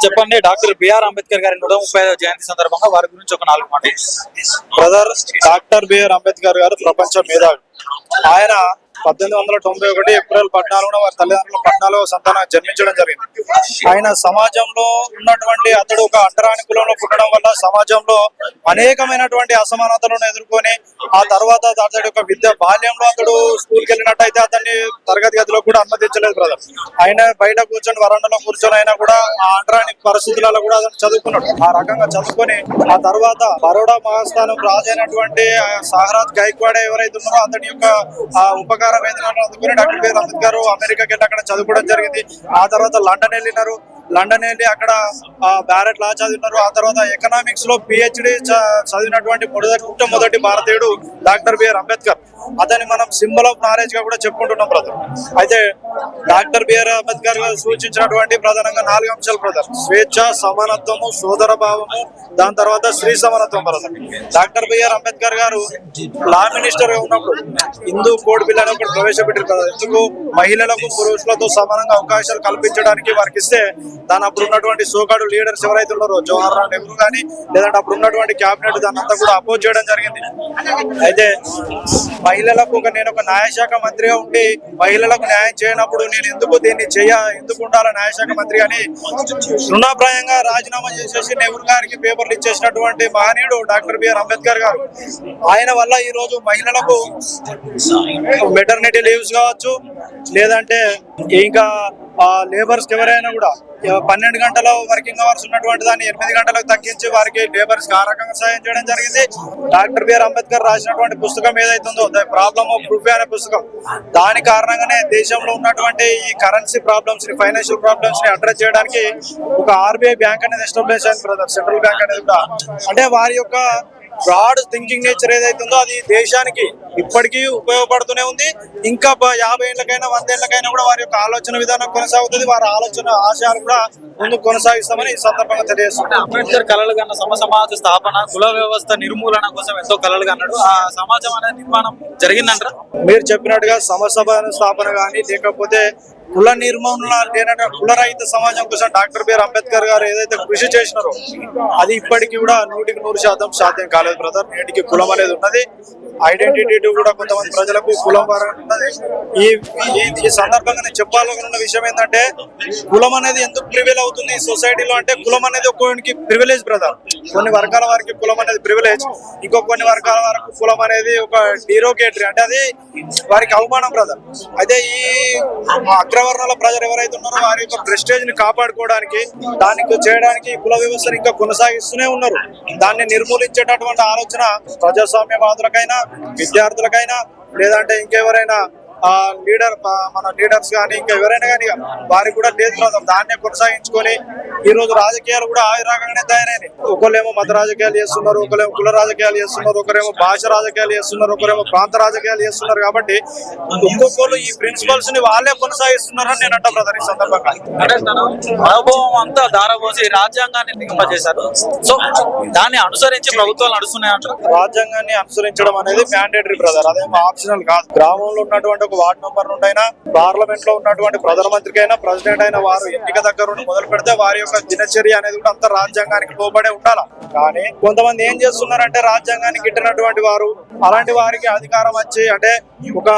చెప్పండి, doctor BR Ambedkar గారి 135వ జయంతి సందర్భంగా వారి గురించి ఒక 4 మాటలు. బ్రదర్, డాక్టర్ బిఆర్ అంబేద్కర్ గారు ప్రపంచ మేధావి. ఆయన 1891 ఏప్రిల్ 14న వారి తల్లిదండ్రులు 14వ సంతానం జన్మించడం జరిగింది. ఆయన సమాజంలో ఉన్నటువంటి అతడు ఒక అంటరాని కులంలో పుట్టడం వల్ల సమాజంలో అనేకమైనటువంటి అసమానతలను ఎదుర్కొని ఆ తర్వాత అతడి యొక్క బాల్యంలో అతడు స్కూల్కి వెళ్ళినట్టయితే అతన్ని తరగతి గదిలో కూడా అనుమతించలేదు బ్రదర్. ఆయన బయట కూర్చొని వరండాలో కూర్చొని అయినా కూడా ఆ అంటరాని పరిస్థితులలో కూడా అతను చదువుకున్నాడు. ఆ రకంగా చదువుకొని ఆ తర్వాత బరోడా మహాస్థానం రాజైనటువంటి సాహరాజ్ గైక్వాడే ఎవరైతే ఉన్నారో అతని యొక్క ఉపకార వేతనాలు అందుకుని డాక్టర్ బిఆర్ అంబేద్కర్ అమెరికాకి వెళ్ళి అక్కడ చదువుకోవడం జరిగింది. ఆ తర్వాత లండన్ వెళ్ళినారు. లండన్ వెళ్ళి అక్కడ బ్యారెట్ లా చదివినారు. ఆ తర్వాత ఎకనామిక్స్ లో PhD చదివినటువంటి మొట్టమొదటి భారతీయుడు డాక్టర్ బిఆర్ అంబేద్కర్. అతన్ని మనం సింబల్ ఆఫ్ నాలెడ్జ్ గా కూడా చెప్పుకుంటున్నాం బ్రదర్. అయితే డాక్టర్ బిఆర్ అంబేద్కర్ గారు సూచించినటువంటి ప్రధానంగా 4 అంశాలు బ్రదర్: స్వేచ్ఛ, సమానత్వము, సోదర భావము, దాని తర్వాత స్త్రీ సమానత్వం బ్రదర్. డాక్టర్ బిఆర్ అంబేద్కర్ గారు లా మినిస్టర్ గా ఉన్నప్పుడు హిందూ కోడ్ బిల్ అని ఒకటి ప్రవేశపెట్టారు కదా. ఎందుకు? మహిళలకు పురుషులతో సమానంగా అవకాశాలు కల్పించడానికి వారికి ఇస్తే దాని అప్పుడు ఉన్నటువంటి సోకాడు లీడర్స్ ఎవరైతే ఉన్నారో జవహర్ లాల్ నెహ్రూ కానీ లేదంటే అప్పుడు ఉన్నటువంటి క్యాబినెట్ దాన్ని అంతా కూడా అపోజ్ చేయడం జరిగింది. అయితే మహిళలకు నేను ఒక న్యాయశాఖ మంత్రిగా ఉండి మహిళలకు న్యాయం చేయనప్పుడు నేను ఎందుకు ఉండాలి న్యాయశాఖ మంత్రి అని తృణప్రాయంగా రాజీనామా చేసేసి నెహ్రూ గారికి పేపర్లు ఇచ్చేసినటువంటి మహనీయుడు డాక్టర్ బిఆర్ అంబేద్కర్ గారు. ఆయన వల్ల ఈ రోజు మహిళలకు మెటర్నిటీ లీవ్స్ కావచ్చు, లేదంటే ఇంకా లేబర్స్ ఎవరైనా కూడా 12 గంటల వర్కింగ్ అవర్స్ ఉన్నటువంటి దాన్ని 8 గంటలకు తగ్గించి వారికి లేబర్స్ ఆ రకంగా సాయం చేయడం జరిగింది. డాక్టర్ బిఆర్ అంబేద్కర్ రాసినటువంటి పుస్తకం ఏదైతుందో ద ప్రాబ్లమ్ ఆఫ్ రూపీ అనే పుస్తకం, దాని కారణంగానే దేశంలో ఉన్నటువంటి ఈ కరెన్సీ ప్రాబ్లమ్స్ ని, ఫైనాన్షియల్ ప్రాబ్లమ్స్ ని అడ్రస్ చేయడానికి ఒక RBI బ్యాంక్ అనేది ఎస్టాబ్లిష్ అయింది బ్రదర్. సెంట్రల్ బ్యాంక్ అనేది కూడా, అంటే వారి యొక్క బ్రాడ్ థింకింగ్ నేచర్ ఏదైతుందో అది దేశానికి ఇప్పటికీ ఉపయోగపడుతూనే ఉంది. ఇంకా 50 ఏళ్ళకైనా 100 ఏళ్ళకైనా కూడా వారి యొక్క ఆలోచన విధానం కొనసాగుతుంది. వారి ఆలోచన ఆశయాలు కూడా ముందుకు కొనసాగిస్తామని ఈ సందర్భంగా తెలియజేస్తుంది. అంబేద్కర్ కలలు కన్న సమాజ స్థాపన, కుల వ్యవస్థ నిర్మూలన కోసం ఎంతో కలలు కన్నాడు. ఆ సమాజం అనేది నిర్మాణం జరిగిందంటారా? మీరు చెప్పినట్టుగా స్థాపన కానీ లేకపోతే కుల నిర్మూలన లేనట్టు కులరహిత సమాజం కోసం డాక్టర్ బిఆర్ అంబేద్కర్ గారు ఏదైతే కృషి చేసినారో అది ఇప్పటికీ కూడా 100% సాధ్యం కాలేదు బ్రదర్. నేటికి కులం అనేది ఉన్నది, ఐడెంటిటీ కూడా కొంతమంది ప్రజలకు కులం ఉన్నది. ఈ సందర్భంగా నేను చెప్పాలనుకున్న విషయం ఏంటంటే, కులం అనేది ఎందుకు ప్రివిలేజ్ అవుతుంది ఈ సొసైటీలో అంటే, కులం అనేది ఒక్కొక్కరికి ప్రివిలేజ్ బ్రదర్. కొన్ని వర్గాల వారికి కులం అనేది ప్రివిలేజ్, ఇంకో కొన్ని వర్గాల వరకు కులం అనేది ఒక డీరోగేటరీ, అంటే అది వారికి అవమానం బ్రదర్. అయితే ఈ అగ్రవర్ణాల ప్రజలు ఎవరైతే ఉన్నారో వారి యొక్క ప్రెస్టేజ్ ని కాపాడుకోవడానికి, దానికి చేయడానికి కుల వ్యవస్థను ఇంకా కొనసాగిస్తూనే ఉన్నారు. దాన్ని నిర్మూలించేటటువంటి ఆలోచన ప్రజాస్వామ్యవాదులకైనా, విద్యార్థులకైనా, లేదంటే ఇంకెవరైనా మన లీడర్స్ కానీ ఇంకా ఎవరైనా కానీ వారికి కూడా లేదు బ్రదర్. దాన్నే కొనసాగించుకొని ఈ రోజు రాజకీయాలు కూడా ఆ రకంగానే తయారైనాయి. ఒకళ్ళేమో మత రాజకీయాలు చేస్తున్నారు, ఒకరేమో కుల రాజకీయాలు చేస్తున్నారు, ఒకరేమో భాష రాజకీయాలు చేస్తున్నారు, ఒకరేమో ప్రాంత రాజకీయాలు చేస్తున్నారు. కాబట్టి ఒక్కొక్కరు ఈ ప్రిన్సిపల్స్ ని వాళ్ళే కొనసాగిస్తున్నారని నేను అంటా బ్రదర్. ఈ సందర్భంగా అనుభవం అంతా దారబోసి రాజ్యాంగాన్ని దిగంపజేశారు. సో దాన్ని అనుసరించి ప్రభుత్వాలు నడుస్తున్నాయి అంటారు. రాజ్యాంగాన్ని అనుసరించడం అనేది మ్యాండేటరీ బ్రదర్, అదేమో ఆప్షనల్ కాదు. గ్రామంలో ఉన్నటువంటి వార్డు మెంబర్ నుండైనా, పార్లమెంట్ లో ఉన్నటువంటి ప్రధానమంత్రికి అయినా, ప్రెసిడెంట్ అయినా వారు ఎన్నిక దగ్గర నుండి మొదలు పెడితే వారి యొక్క దినచర్య అనేది కూడా అంత రాజ్యాంగానికి లోబడే ఉండాలి. కానీ కొంతమంది ఏం చేస్తున్నారంటే, రాజ్యాంగానికి గిట్టినటువంటి వారు అలాంటి వారికి అధికారం వచ్చి, అంటే ఒక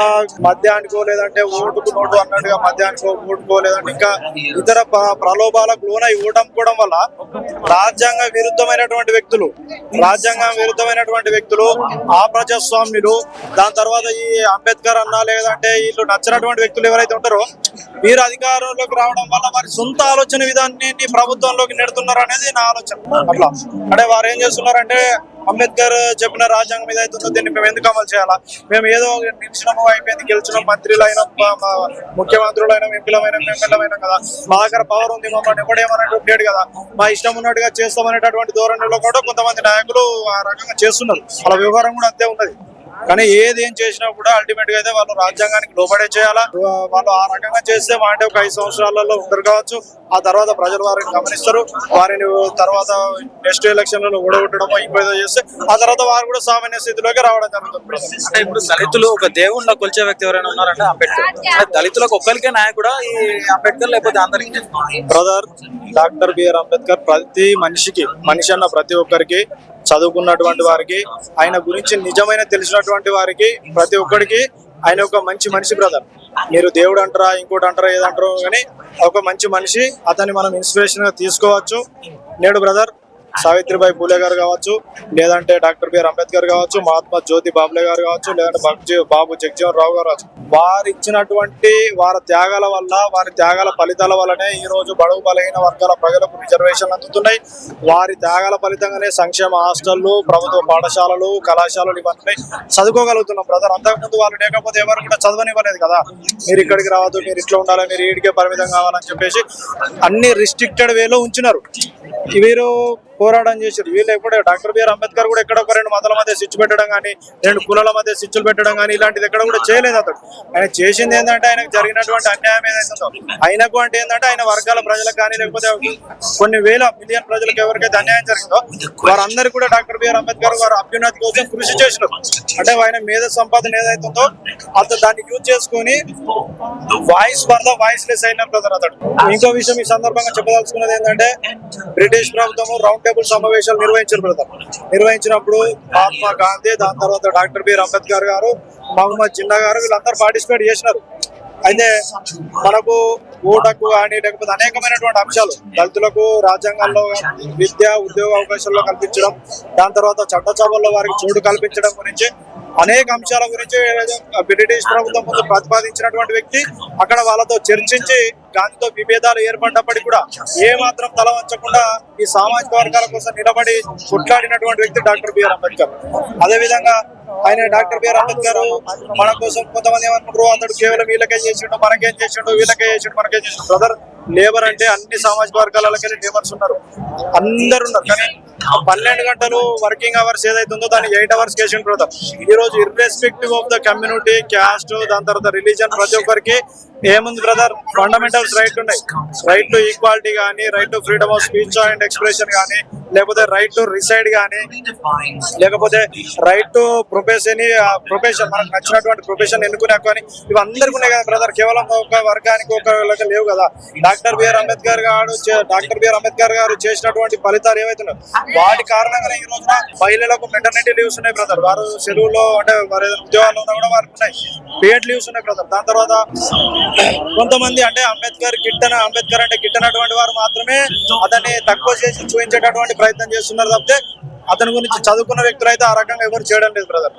మద్యానికో లేదంటే ఓటుకు నోటు అన్నట్టుగా మద్యానికో ఓటుకో లేదంటే ఇంకా ఇతర ప్రలోభాలకు లోనై ఓటముకోవడం వల్ల రాజ్యాంగ విరుద్ధమైనటువంటి వ్యక్తులు, ఆ ప్రజాస్వామ్యులు, దాని తర్వాత ఈ అంబేద్కర్ అన్నా లేదంటే వీళ్ళు నచ్చినటువంటి వ్యక్తులు ఎవరైతే ఉంటారో వీరు అధికారంలోకి రావడం వల్ల వారి సొంత ఆలోచన విధానాన్ని ప్రభుత్వంలోకి నెడుతున్నారు అనేది నా ఆలోచన. అట్లా అంటే వారు ఏం చేస్తున్నారంటే, అంబేద్కర్ చెప్పిన రాజ్యాంగం మీద అవుతుందో దీన్ని మేము ఎందుకు అమలు చేయాలా, మేము ఏదో నిలిచినాము, అయిపోయింది, గెలిచినాం, మంత్రులైనా, ముఖ్యమంత్రులైనా, ఎమ్మెల్యేలమైనా కదా, మా దగ్గర పవర్ ఉంది, మమ్మల్ని ఎవడేమన్నట్టు లేడు కదా, మా ఇష్టం ఉన్నట్టుగా చేస్తామనేటటువంటి ధోరణిలో కూడా కొంతమంది నాయకులు ఆ రకంగా చేస్తున్నారు. వాళ్ళ వ్యవహారం కూడా అంతే ఉన్నది. కానీ ఏం చేసినా కూడా అల్టిమేట్ గా అయితే వాళ్ళు రాజ్యాంగానికి లోబడే చేయాలా. వాళ్ళు ఆ రకంగా చేస్తే అంటే ఒక 5 సంవత్సరాలలో ఉండరు కావచ్చు. ఆ తర్వాత ప్రజలు వారిని గమనిస్తారు. వారిని తర్వాత నెక్స్ట్ ఎలక్షన్ లో ఓడగొట్టడమో ఇంకేదో చేస్తే ఆ తర్వాత వారు కూడా సామాన్య స్థితిలోకి రావడం జరుగుతుంది. అంటే ఇప్పుడు దళితులు ఒక దేవుళ్ళ కొలిచే వ్యక్తి ఎవరైనా ఉన్నారంటే అంబేద్కర్. అంటే దళితులకు ఒక్కరికే నాయకుడా ఈ అంబేద్కర్, లేకపోతే అందరికీ? బ్రదర్, డాక్టర్ బిఆర్ అంబేద్కర్ ప్రతి మనిషి అన్న ప్రతి ఒక్కరికి, చదువుకున్నటువంటి వారికి, ఆయన గురించి నిజమైన తెలిసినటువంటి వారికి, ప్రతి ఒక్కరికి ఆయన ఒక మంచి మనిషి బ్రదర్. మీరు దేవుడు అంటారా, ఇంకోటి అంటారా, ఏదంటారో కానీ ఒక మంచి మనిషి. అతన్ని మనం ఇన్స్పిరేషన్ గా తీసుకోవచ్చు. నేడు బ్రదర్ సావిత్రిబాయి పూలే గారు కావచ్చు, లేదంటే డాక్టర్ బిఆర్ అంబేద్కర్ కావచ్చు, మహాత్మా జ్యోతి బాబులే గారు కావచ్చు, లేదంటే బాబు జగజీవన్ రావు గారు కావచ్చు, వారు ఇచ్చినటువంటి వారి త్యాగాల వల్ల, వారి త్యాగాల ఫలితాల వల్లనే ఈ రోజు బడుగు బలహీన వర్గాల ప్రజలకు రిజర్వేషన్లు అందుతున్నాయి. వారి త్యాగాల ఫలితంగానే సంక్షేమ హాస్టళ్లు, ప్రభుత్వ పాఠశాలలు, కళాశాలలు ఇవన్నీ చదువుకోగలుగుతున్నాం బ్రదర్. అంతకుముందు వాళ్ళు లేకపోతే ఎవరు కూడా చదవనివ్వలేదు కదా. మీరు ఇక్కడికి రావద్దు, మీరు ఇట్లా ఉండాలి, మీరు ఈడికే పరిమితం కావాలని చెప్పేసి అన్ని రిస్ట్రిక్టెడ్ వేలో ఉంచినారు. వీరు పోరాటం చేశారు. వీళ్ళు ఎప్పుడే డాక్టర్ బిఆర్ అంబేద్కర్ కూడా ఎక్కడ ఒక 2 మతాల మధ్య స్విచ్ పెట్టడం కానీ, 2 కులాల మధ్య స్విచ్లు పెట్టడం కానీ ఇలాంటిది ఎక్కడ కూడా చేయలేదు. అతడు ఆయన చేసింది ఏంటంటే ఆయనకు జరిగినటువంటి అన్యాయం ఏదైతుందో ఆయనకు అంటే ఏంటంటే ఆయన వర్గాల ప్రజలకు కానీ, లేకపోతే కొన్ని వేల మిలియన్ ప్రజలకు ఎవరికైతే అన్యాయం జరిగిందో వారందరూ కూడా డాక్టర్ బిఆర్ అంబేద్కర్ వారి అభ్యున్నతి కోసం కృషి చేసినారు. అంటే ఆయన మేధ సంపాదన ఏదైతుందో అతను దాన్ని యూజ్ చేసుకుని voice for the voice less అయిన బ్రదర్ అతడు. ఇంకో విషయం ఈ సందర్భంగా చెప్పదలుచుకున్నది ఏంటంటే, బ్రిటిష్ ప్రభుత్వము రౌండ్ టేబుల్ సమావేశాలు నిర్వహించారు బ్రదర్. నిర్వహించినప్పుడు మహాత్మా గాంధీ, దాని తర్వాత డాక్టర్ బిఆర్ అంబేద్కర్ గారు, మహమ్మద్ జిన్నా గారు వీళ్ళందరూ పార్టిసిపేట్ చేసినారు. అయితే మనకు ఓటకు కానీ, లేకపోతే అనేకమైనటువంటి అంశాలు దళితులకు రాజ్యాంగాల్లో విద్య, ఉద్యోగ అవకాశాల్లో కల్పించడం, దాని తర్వాత చట్టసభల్లో వారికి చోటు కల్పించడం గురించి అనేక అంశాల గురించి బ్రిటిష్ ప్రభుత్వం ముందు ప్రతిపాదించినటువంటి వ్యక్తి. అక్కడ వాళ్ళతో చర్చించి గాంధీతో విభేదాలు ఏర్పడినప్పటికీ కూడా ఏ మాత్రం తల వంచకుండా ఈ సామాజిక వర్గాల కోసం నిలబడి కొట్లాడినటువంటి వ్యక్తి డాక్టర్ బిఆర్ అంబేద్కర్. అదేవిధంగా ఆయన డాక్టర్ బిఆర్ అంబేద్కర్ మన కోసం కొంతమంది ఏమనుకుంటారు, అతడు కేవలం వీళ్ళకే చేసిండు, మనకేం చేసిండు, వీళ్ళకే చేసిండు, మనకేం చేసిండు. బ్రదర్, లేబర్ అంటే అన్ని సామాజిక వర్గాలకి లేబర్స్ ఉన్నారు, అందరు ఉన్నారు. కానీ 12 గంటలు వర్కింగ్ అవర్స్ ఏదైతుందో దాన్ని 8 అవర్స్ చేసిండు బ్రదర్. ఈ రోజు irrespective of the community, caste, దాని తర్వాత రిలీజన్, ప్రతి ఒక్కరికి ఏముంది బ్రదర్, ఫండమెంటల్స్ రైట్ ఉన్నాయి. రైట్ టు ఈక్వాలిటీ కానీ, right to freedom of speech and expression కానీ, లేకపోతే రైట్ టు రిసైడ్ కానీ, లేకపోతే రైట్ టు ప్రొఫెషన్ మనకు నచ్చినటువంటి ప్రొఫెషన్ ఎన్నుకునే హక్కు అని, ఇవి అందరికీ ఉన్నాయి కదా బ్రదర్. కేవలం ఒక వర్గానికి ఒక లేవు కదా. డాక్టర్ బిఆర్ అంబేద్కర్ గారు చేసినటువంటి ఫలితాలు ఏవైతున్నాయి వాటి కారణంగానే ఈ రోజున మహిళలకు మెటర్నిటీ లీవ్స్ ఉన్నాయి బ్రదర్. వారు సెలవులో అంటే వారి ఉద్యోగాలు ఉన్నా కూడా వారికి ఉన్నాయి, పేడ్ లీవ్స్ ఉన్నాయి బ్రదర్. దాని తర్వాత కొంతమంది అంటే అంబేద్కర్ అంటే గిట్టనటువంటి వారు మాత్రమే అతన్ని తక్కువ చేసి చూపించేటటువంటి ప్రయత్నం చేస్తున్నారు తప్పితే అతని గురించి చదువుకున్న వ్యక్తులు అయితే ఆ రకంగా ఎవరు చేయడం లేదు బ్రదర్.